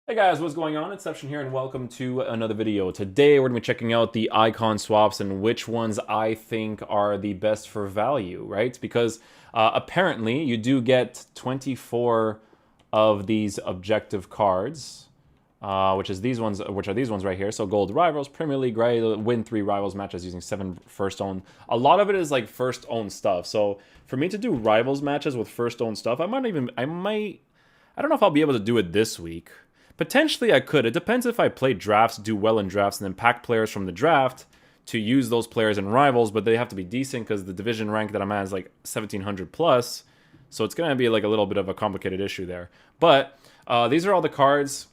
Hey guys, what's going on? Inception here and welcome to another video. Today we're going to be checking out the icon swaps and which ones I think are the best for value, right? Because apparently you do get 24 of these objective cards, which are these ones right here. So Gold Rivals, Premier League, right? Win 3 Rivals matches using 7 first own. A lot of it is like first own stuff. So for me to do Rivals matches with first own stuff, I don't know if I'll be able to do it this week. Potentially I could. It depends if I play drafts, do well in drafts, and then pack players from the draft to use those players in Rivals, but they have to be decent because the division rank that I'm at is like 1700 plus. So it's going to be like a little bit of a complicated issue there. But these are all the cards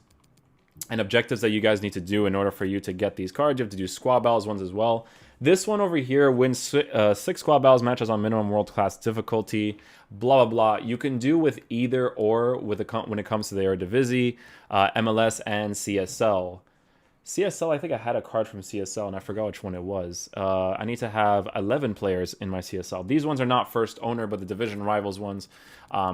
and objectives that you guys need to do in order for you to get these cards. You have to do squad battles ones as well. This one over here wins 6 squad battles matches on minimum world-class difficulty, blah, blah, blah. You can do with either or when it comes to the Eredivisie, MLS, and CSL. CSL, I think I had a card from CSL, and I forgot which one it was. I need to have 11 players in my CSL. These ones are not first owner, but the Division Rivals ones,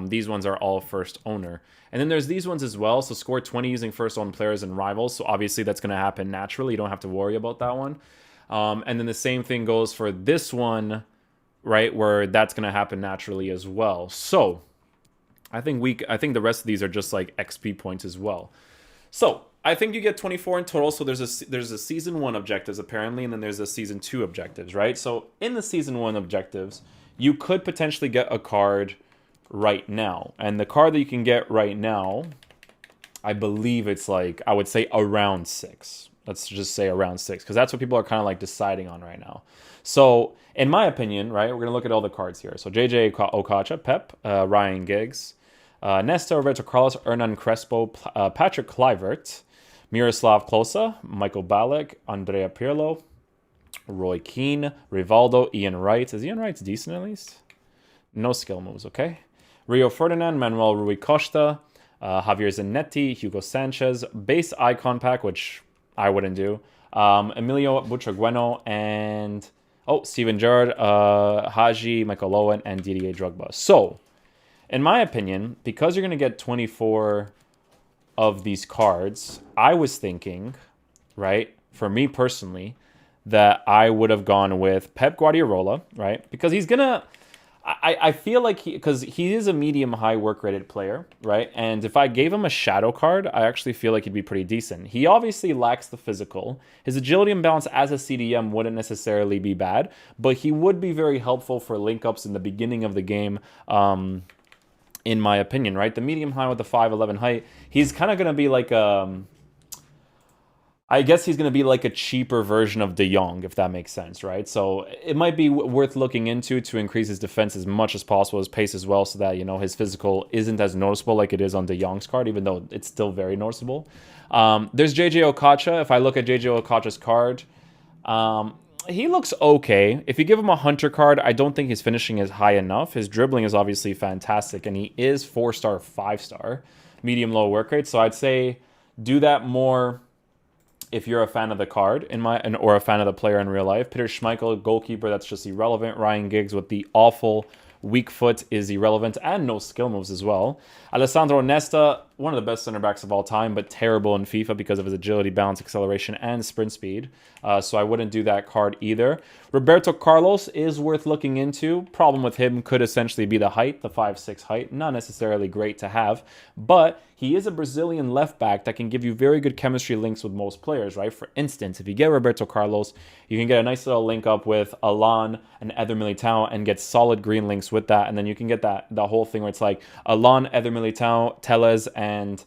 these ones are all first owner. And then there's these ones as well. So score 20 using first owned players in Rivals. So obviously that's going to happen naturally. You don't have to worry about that one. And then the same thing goes for this one, right, where that's going to happen naturally as well. So I think the rest of these are just like XP points as well. So I think you get 24 in total. So there's a season 1 objectives apparently, and then there's a season 2 objectives, right? So in the season 1 objectives, you could potentially get a card right now. And the card that you can get right now, I believe it's like, I would say around 6. Let's just say around 6, because that's what people are kind of like deciding on right now. So, in my opinion, right, we're going to look at all the cards here. So, JJ Okocha, Pep, Ryan Giggs, Nesta, Roberto Carlos, Hernan Crespo, Patrick Kluivert, Miroslav Klose, Michael Ballack, Andrea Pirlo, Roy Keane, Rivaldo, Ian Wright. Is Ian Wright decent at least? No skill moves, okay? Rio Ferdinand, Manuel Rui Costa, Javier Zanetti, Hugo Sanchez, base icon pack, which I wouldn't do. Emilio Butragueno and Steven Gerrard, Haji, Michael Owen, and Didier Drogba. So, in my opinion, because you're going to get 24 of these cards, I was thinking, right, for me personally, that I would have gone with Pep Guardiola, right? Because he's going to... I feel like because he is a medium-high work-rated player, right? And if I gave him a shadow card, I actually feel like he'd be pretty decent. He obviously lacks the physical. His agility and balance as a CDM wouldn't necessarily be bad, but he would be very helpful for link-ups in the beginning of the game, in my opinion, right? The medium-high with the 5'11" height, he's kind of going to be like I guess he's going to be like a cheaper version of De Jong, if that makes sense, right? So it might be worth looking into to increase his defense as much as possible, his pace as well, so that, you know, his physical isn't as noticeable like it is on De Jong's card, even though it's still very noticeable. There's JJ Okocha. If I look at JJ Okocha's card, he looks okay. If you give him a Hunter card, I don't think his finishing is high enough. His dribbling is obviously fantastic, and he is 4-star, 5-star, medium-low work rate. So I'd say do that more if you're a fan of the card or a fan of the player in real life. Peter Schmeichel, goalkeeper, that's just irrelevant. Ryan Giggs with the awful weak foot is irrelevant, and no skill moves as well. Alessandro Nesta, one of the best center backs of all time, but terrible in FIFA because of his agility, balance, acceleration, and sprint speed. So I wouldn't do that card either. Roberto Carlos is worth looking into. Problem with him could essentially be the height, the 5'6" height. Not necessarily great to have, but he is a Brazilian left back that can give you very good chemistry links with most players, right? For instance, if you get Roberto Carlos, you can get a nice little link up with Alan and Eder Militao and get solid green links with that. And then you can get the whole thing where it's like Alan, Eder Militao, Tellez, and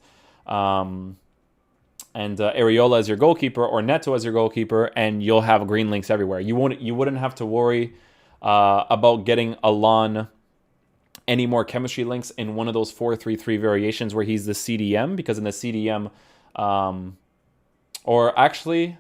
Areola as your goalkeeper, or Neto as your goalkeeper, and you'll have green links everywhere. You wouldn't have to worry about getting Alan any more chemistry links in one of those 4-3-3 variations where he's the CDM, because in the CDM, or actually,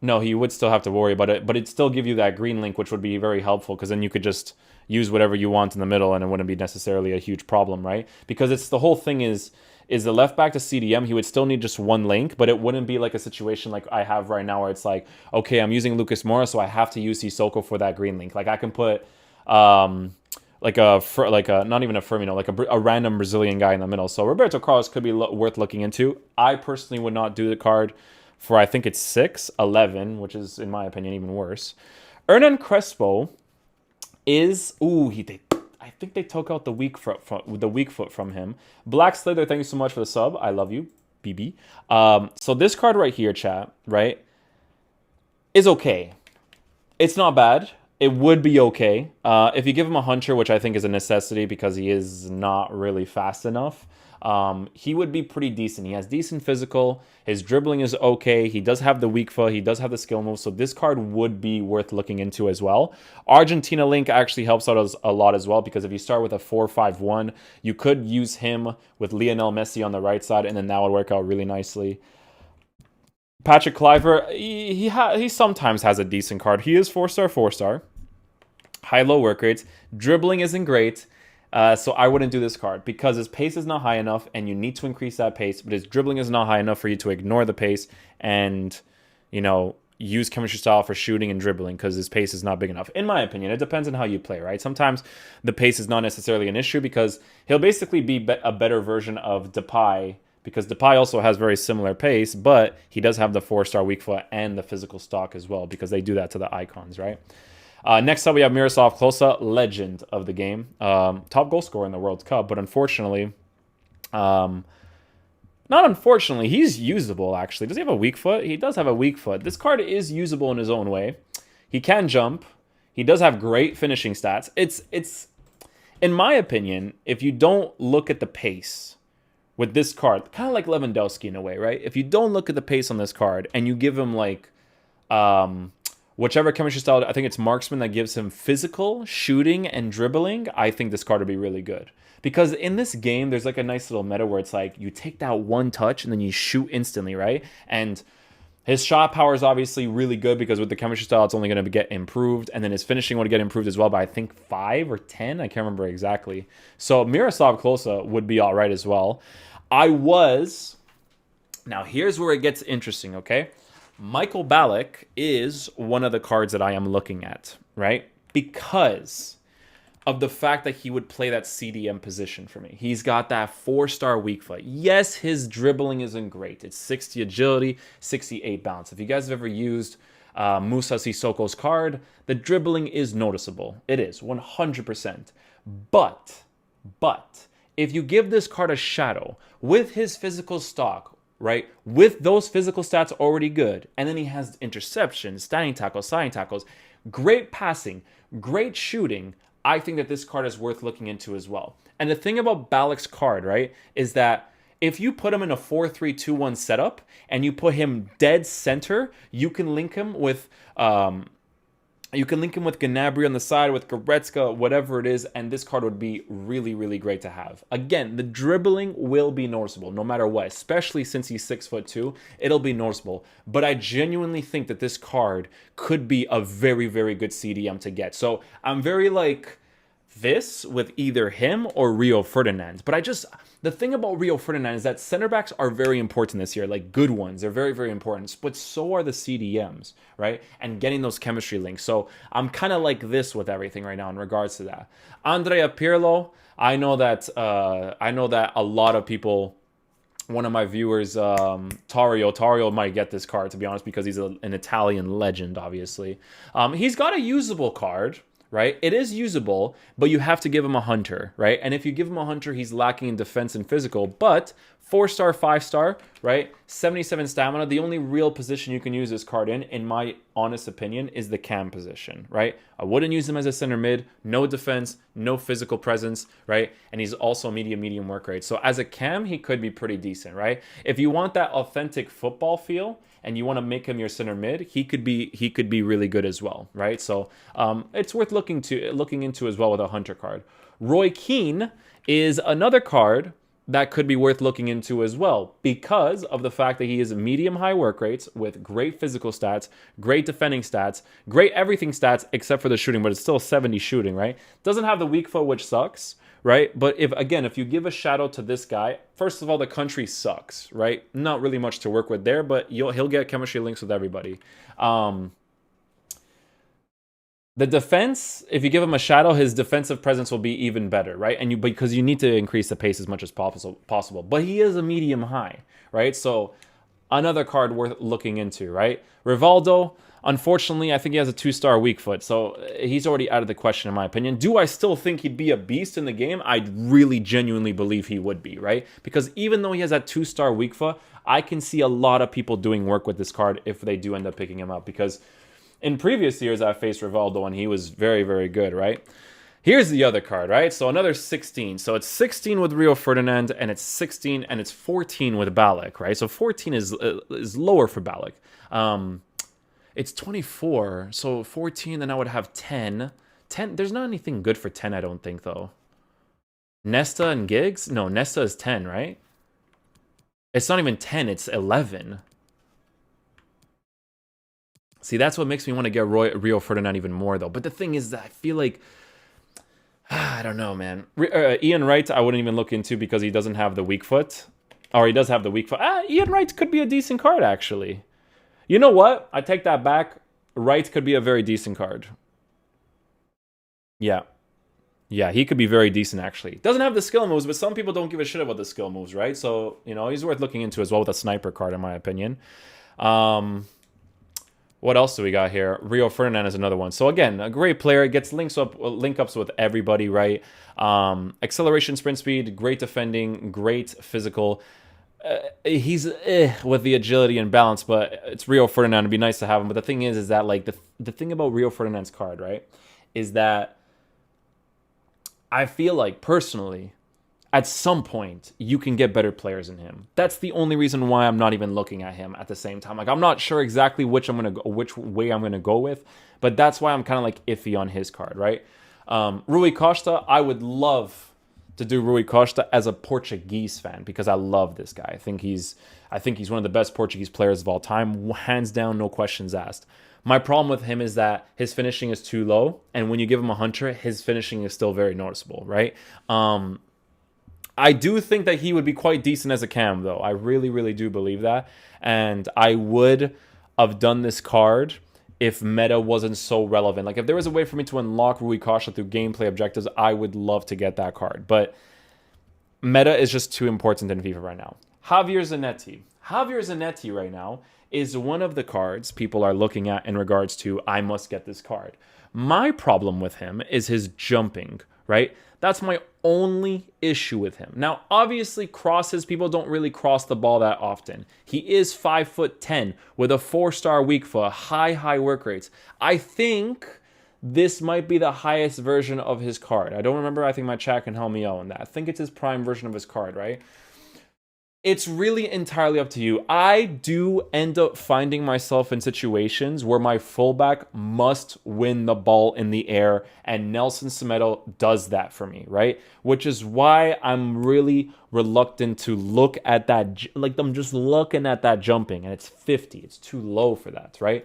no, he would still have to worry about it, but it'd still give you that green link, which would be very helpful, because then you could just use whatever you want in the middle and it wouldn't be necessarily a huge problem, right? Because it's the whole thing is the left back to CDM, he would still need just one link, but it wouldn't be like a situation like I have right now where it's like, okay, I'm using Lucas Moura, so I have to use Sissoko for that green link. Like I can put not even a Firmino, like a random Brazilian guy in the middle. So Roberto Carlos could be worth looking into. I personally would not do the card for, I think it's 6-11, which is, in my opinion, even worse. Hernan Crespo is, I think they took out the weak foot from him. Black Slither, thank you so much for the sub. I love you, BB. So this card right here, chat, right, is okay. It's not bad. It would be okay. If you give him a Hunter, which I think is a necessity because he is not really fast enough, he would be pretty decent. He has decent physical. His dribbling is okay. He does have the weak foot. He does have the skill move. So this card would be worth looking into as well. Argentina Link actually helps out a lot as well, because if you start with a 4-5-1, you could use him with Lionel Messi on the right side, and then that would work out really nicely. Patrick Kluivert, he sometimes has a decent card. He is 4-star, 4-star. High-low work rates. Dribbling isn't great. So I wouldn't do this card because his pace is not high enough and you need to increase that pace, but his dribbling is not high enough for you to ignore the pace and, you know, use chemistry style for shooting and dribbling because his pace is not big enough. In my opinion, it depends on how you play, right? Sometimes the pace is not necessarily an issue because he'll basically be a better version of Depay, because Depay also has very similar pace, but he does have the 4-star weak foot and the physical stock as well, because they do that to the icons, right? Next up, we have Miroslav Klose, legend of the game. Top goal scorer in the World Cup, but unfortunately, not unfortunately, he's usable, actually. Does he have a weak foot? He does have a weak foot. This card is usable in his own way. He can jump. He does have great finishing stats. It's in my opinion, if you don't look at the pace with this card, kind of like Lewandowski in a way, right? If you don't look at the pace on this card and you give him like... whichever chemistry style, I think it's marksman that gives him physical, shooting, and dribbling, I think this card would be really good. Because in this game, there's like a nice little meta where it's like, you take that one touch and then you shoot instantly, right? And his shot power is obviously really good because with the chemistry style, it's only going to get improved. And then his finishing would get improved as well by, I think, 5 or 10. I can't remember exactly. So Miroslav Klose would be all right as well. Now here's where it gets interesting, okay? Michael Ballack is one of the cards that I am looking at, right? Because of the fact that he would play that CDM position for me. He's got that 4-star weak foot. Yes, his dribbling isn't great. It's 60 agility, 68 bounce. If you guys have ever used Musa Sissoko's card, the dribbling is noticeable. It is, 100%. But, if you give this card a shadow with his physical stock, right, with those physical stats already good, and then he has interceptions, standing tackles, sliding tackles, great passing, great shooting, I think that this card is worth looking into as well. And the thing about Ballack's card, right, is that if you put him in a 4-3-2-1 setup and you put him dead center, you can link him with Gnabry on the side, with Goretzka, whatever it is, and this card would be really, really great to have. Again, the dribbling will be noticeable no matter what, especially since he's 6'2". It'll be noticeable. But I genuinely think that this card could be a very, very good CDM to get. So I'm very like this with either him or Rio Ferdinand. But the thing about Rio Ferdinand is that center backs are very important this year, like good ones. They're very, very important. But so are the CDMs, right? And getting those chemistry links. So I'm kind of like this with everything right now in regards to that. Andrea Pirlo, I know that a lot of people, one of my viewers, Tario might get this card, to be honest, because he's an Italian legend, obviously. He's got a usable card, right? It is usable, but you have to give him a hunter, right? And if you give him a hunter, he's lacking in defense and physical, but 4-star, 5-star, right? 77 stamina. The only real position you can use this card in my honest opinion, is the cam position, right? I wouldn't use him as a center mid. No defense, no physical presence, right? And he's also medium work rate. So as a cam, he could be pretty decent, right? If you want that authentic football feel and you want to make him your center mid, he could be really good as well, right? So it's worth looking into as well with a hunter card. Roy Keane is another card that could be worth looking into as well because of the fact that he is medium-high work rates with great physical stats, great defending stats, great everything stats except for the shooting, but it's still 70 shooting, right? Doesn't have the weak foot, which sucks, right? But if you give a shout out to this guy, first of all, the country sucks, right? Not really much to work with there, but he'll get chemistry links with everybody. The defense, if you give him a shadow, his defensive presence will be even better, right? And because you need to increase the pace as much as possible. But he is a medium high, right? So another card worth looking into, right? Rivaldo, unfortunately, I think he has a 2-star weak foot, so he's already out of the question in my opinion. Do I still think he'd be a beast in the game? I really genuinely believe he would be, right? Because even though he has that 2-star weak foot, I can see a lot of people doing work with this card if they do end up picking him up, because in previous years, I faced Rivaldo, and he was very, very good, right? Here's the other card, right? So another 16. So it's 16 with Rio Ferdinand, and it's 16, and it's 14 with Ballack, right? So 14 is lower for Ballack. It's 24, so 14, then I would have 10. 10, there's not anything good for 10, I don't think, though. Nesta and Giggs? No, Nesta is 10, right? It's not even 10, it's 11. See, that's what makes me want to get Rio Ferdinand even more, though. But the thing is that I feel like, I don't know, man. Ian Wright, I wouldn't even look into because he doesn't have the weak foot. Or he does have the weak foot. Ian Wright could be a decent card, actually. You know what? I take that back. Wright could be a very decent card. Yeah. Yeah, he could be very decent, actually. Doesn't have the skill moves, but some people don't give a shit about the skill moves, right? So, you know, he's worth looking into as well with a sniper card, in my opinion. What else do we got here? Rio Ferdinand is another one. So again, a great player. Gets link ups with everybody, right? Acceleration, sprint speed, great defending, great physical. He's with the agility and balance, but it's Rio Ferdinand. It'd be nice to have him. But the thing is that like the thing about Rio Ferdinand's card, right, is that I feel like personally, at some point, you can get better players in him. That's the only reason why I'm not even looking at him at the same time. Like, I'm not sure exactly which way I'm gonna go with, but that's why I'm kind of like iffy on his card, right? Rui Costa, I would love to do Rui Costa as a Portuguese fan because I love this guy. I think he's one of the best Portuguese players of all time, hands down, no questions asked. My problem with him is that his finishing is too low, and when you give him a hunter, his finishing is still very noticeable, right? I do think that he would be quite decent as a cam, though. I really, really do believe that. And I would have done this card if meta wasn't so relevant. Like, if there was a way for me to unlock Rui Costa through gameplay objectives, I would love to get that card. But meta is just too important in FIFA right now. Javier Zanetti. Javier Zanetti right now is one of the cards people are looking at in regards to, I must get this card. My problem with him is his jumping, right? That's my only issue with him. Now, obviously, crosses, people don't really cross the ball that often. He is 5'10" with a 4-star weak foot, high work rates. I think this might be the highest version of his card. I don't remember. I think my chat can help me out on that. I think it's his prime version of his card, right? It's really entirely up to you. I do end up finding myself in situations where my fullback must win the ball in the air, and Nelson Semedo does that for me, right? Which is why I'm really reluctant to look at that. Like, I'm just looking at that jumping, and it's 50. It's too low for that, right?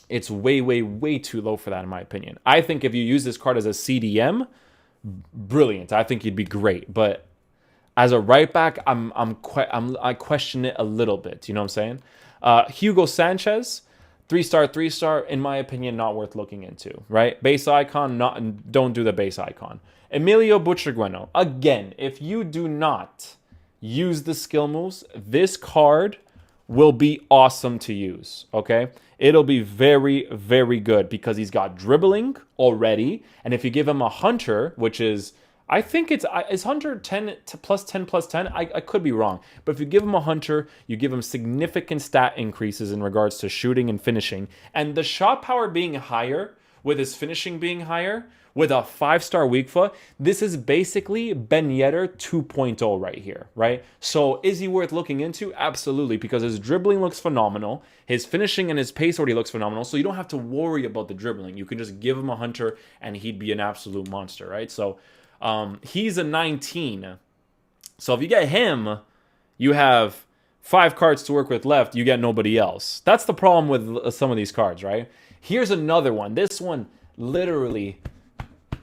It's way too low for that, in my opinion. I think if you use this card as a CDM, brilliant. I think you'd be great, but as a right back, I question it a little bit. You know what I'm saying? Hugo Sanchez, 3-star, in my opinion, not worth looking into. Right? Base icon, don't do the base icon. Emilio Butragueno, again, if you do not use the skill moves, this card will be awesome to use. Okay? It'll be very good because he's got dribbling already, and if you give him a hunter, which is, I think it's Hunter 10 to +10+10. I could be wrong. But if you give him a Hunter, you give him significant stat increases in regards to shooting and finishing. And the shot power being higher, with his finishing being higher, with a 5-star weak foot, this is basically Ben Yedder 2.0 right here, right? So is he worth looking into? Absolutely, because his dribbling looks phenomenal. His finishing and his pace already looks phenomenal, so you don't have to worry about the dribbling. You can just give him a Hunter, and he'd be an absolute monster, right? So he's a 19. So if you get him, you have 5 cards to work with left. You get nobody else. That's the problem with some of these cards, right? Here's another one. This one literally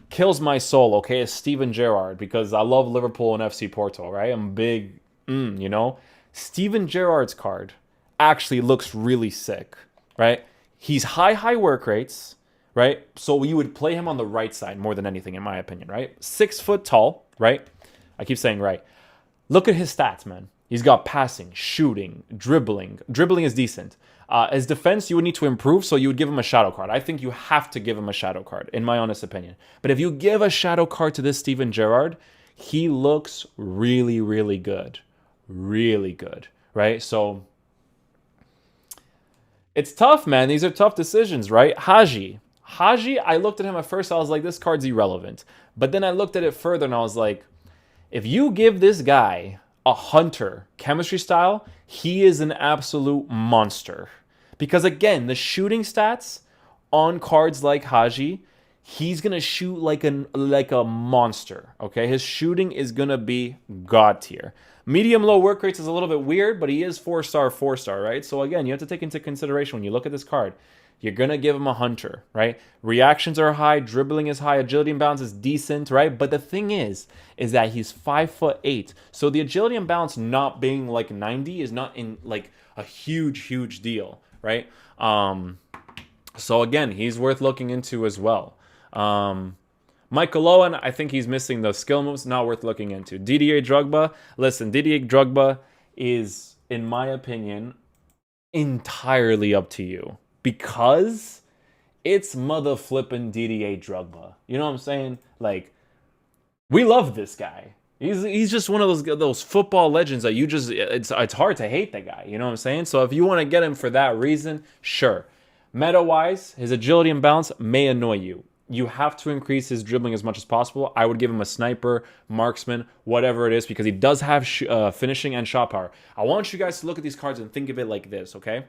kills my soul, okay? It's Steven Gerrard, because I love Liverpool and FC Porto, right? I'm big, you know? Steven Gerrard's card actually looks really sick, right? He's high work rates, right? So you would play him on the right side more than anything, in my opinion, right? 6 foot tall, right? I keep saying right. Look at his stats, man. He's got passing, shooting, dribbling. Dribbling is decent. His defense, you would need to improve, so you would give him a shadow card. I think you have to give him a shadow card, in my honest opinion. But if you give a shadow card to this Steven Gerrard, he looks really, really good. Really good, right? So it's tough, man. These are tough decisions, right? Haji, I looked at him at first, I was like, this card's irrelevant. But then I looked at it further, and I was like, if you give this guy a Hunter chemistry style, he is an absolute monster. Because again, the shooting stats on cards like Haji, he's going to shoot like a monster, okay? His shooting is going to be god tier. Medium-low work rates is a little bit weird, but he is 4-star, 4-star, right? So again, you have to take into consideration when you look at this card, you're going to give him a Hunter, right? Reactions are high, dribbling is high, agility and balance is decent, right? But the thing is that he's 5'8". So the agility and balance not being like 90 is not in like a huge deal, right? So again, he's worth looking into as well. Michael Owen, I think he's missing the skill moves, not worth looking into. Didier Drogba, listen, Didier Drogba is, in my opinion, entirely up to you. Because it's mother flipping Didier Drogba. You know what I'm saying? Like, we love this guy. He's just one of those football legends that you just, it's hard to hate that guy. You know what I'm saying? So if you want to get him for that reason, sure. Meta-wise, his agility and balance may annoy you. You have to increase his dribbling as much as possible. I would give him a sniper, marksman, whatever it is, because he does have finishing and shot power. I want you guys to look at these cards and think of it like this, okay?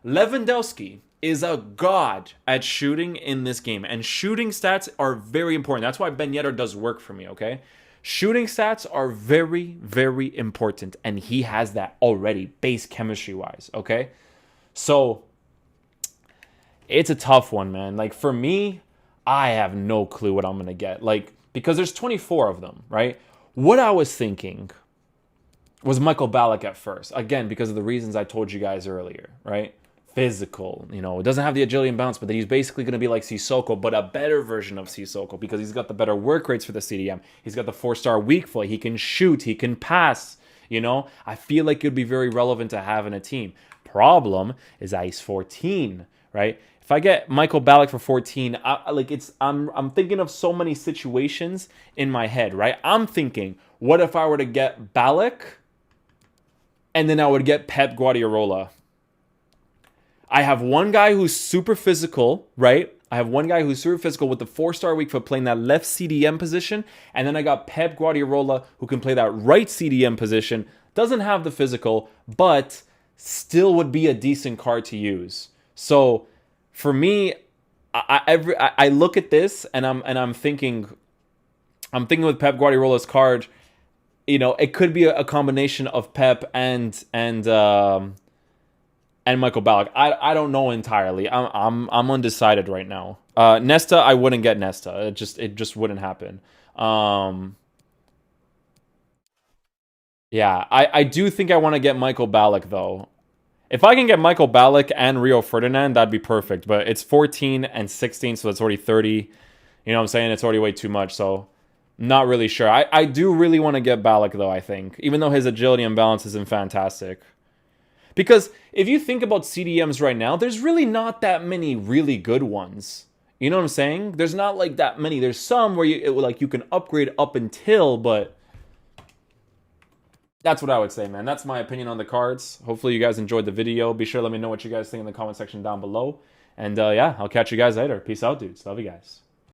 Lewandowski is a god at shooting in this game, and shooting stats are very important. That's why Ben Yedder does work for me, okay? Shooting stats are very important, and he has that already, base chemistry-wise, okay? So, it's a tough one, man. Like, for me, I have no clue what I'm going to get. Like, because there's 24 of them, right? What I was thinking was Michael Ballack at first. Again, because of the reasons I told you guys earlier, right? Physical, you know, it doesn't have the agility and balance, but then he's basically going to be like Sissoko, but a better version of Sissoko because he's got the better work rates for the CDM. He's got the 4-star weak foot. He can shoot. He can pass. You know, I feel like it would be very relevant to have in a team. Problem is that he's 14, right? If I get Michael Ballack for 14, I'm thinking of so many situations in my head, right? I'm thinking, what if I were to get Ballack and then I would get Pep Guardiola? I have one guy who's super physical, right? I have one guy who's super physical with the 4-star weak foot playing that left CDM position. And then I got Pep Guardiola who can play that right CDM position. Doesn't have the physical, but still would be a decent card to use. So for me, I look at this and I'm thinking with Pep Guardiola's card, you know, it could be a combination of Pep and Michael Ballack. I don't know entirely. I'm undecided right now. Nesta, I wouldn't get Nesta. It just wouldn't happen. Yeah, I do think I want to get Michael Ballack though. If I can get Michael Ballack and Rio Ferdinand, that'd be perfect. But it's 14 and 16, so it's already 30. You know what I'm saying? It's already way too much, so not really sure. I do really want to get Ballack though, I think. Even though his agility and balance isn't fantastic. Because if you think about CDMs right now, there's really not that many really good ones. You know what I'm saying? There's not like that many. There's some where you can upgrade up until, but that's what I would say, man. That's my opinion on the cards. Hopefully you guys enjoyed the video. Be sure to let me know what you guys think in the comment section down below. And yeah, I'll catch you guys later. Peace out, dudes. Love you guys.